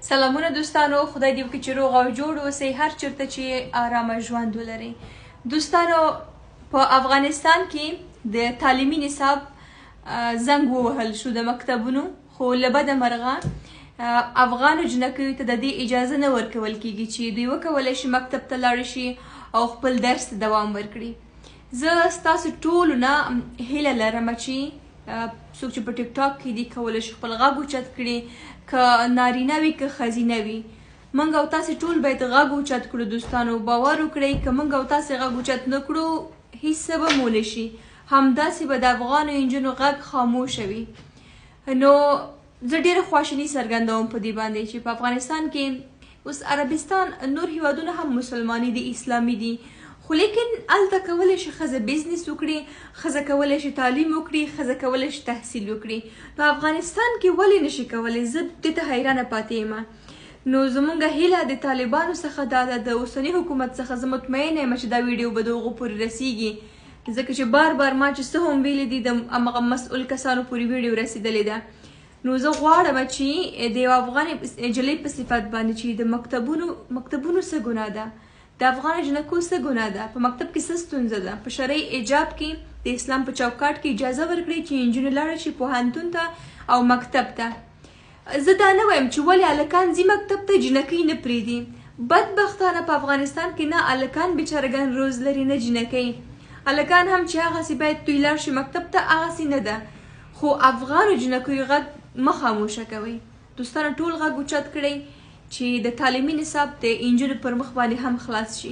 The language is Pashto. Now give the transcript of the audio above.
سلامونه دوستانو، خدای دې وکړي چې روغ او جوړ اوسئ هر چېرته چې آرامه ژوند ولرئ. دوستانو، په افغانستان کې د تعلیمي نصاب زنګ ووهل شو د مکتبونو، خو له بده مرغه افغانو جنکیو ته د دې اجازه نه ورکول کیږي چې دوی وکولی شي مکتب ته لاړ شي او خپل درس ته دوام ورکړي. زه ستاسو ټولو نه هیله لرم چې څوک چې په ټیک ټاک کې دي کولی شي خپل غږ اوچت کړي، که نارینه وي که ښځینه وي. موږ او تاسې ټول باید غږ اوچت کړو. دوستانو، باور وکړئ که موږ او تاسې غږ اوچت نه کړو هیڅ څه به مو نه شي، همداسې به د افغانو نجونو غږ خاموشه وي. نو زه ډېره خواشیني څرګندوم په دې باندې چې په افغانستان کې اوس عربستان نور هیوادونه هم مسلماني دي، اسلامي دي، خو لیکن هلته کولی شي ښځه بزنس وکړي، ښځه کولی شي تعلیم وکړي، ښځه کولی شي تحصیل وکړي. په افغانستان کې ولې نشي کولی؟ زه دې ته حیرانه پاتې یم. نو زموږ هیله د طالبانو څخه دا ده، د اوسني حکومت څخه زه مطمئنه یم چې دا ویډیو به د هغو پورې رسیږي، ځکه چې بار ما چې څه هم ویلي دي د همغه مسؤل کسانو پورې ویډیو رسیدلې ده. نو زه غواړم چې د یو افغانې نجلۍ په صفت باندې چې د مکتبونو څه ګناه ده، د افغان جنکو څه ګناه ده، په مکتب کې څه ستونزه ده، په شرعي ایجاب کې د اسلام په چوکاټ کې اجازه ورکړي چې نجونې لاړه شي پوهنتون ته او مکتب ته. زه دا نه وایم چې ولې هلکان ځي مکتب ته جنکۍ نه پرېږدي. بدبختانه په افغانستان کې نه هلکان بېچارهګان روز لري نه جنکۍ. هلکان هم چې هغسې باید دوی لاړ شي مکتب ته هغسې نه ده، خو افغانو جنکیو غږ مه خاموشه کوئ. دوستانو، ټول غږ اوچت کړئ چې د تعلیمي نصاب د نجونو پر مخ باندې هم خلاص شي.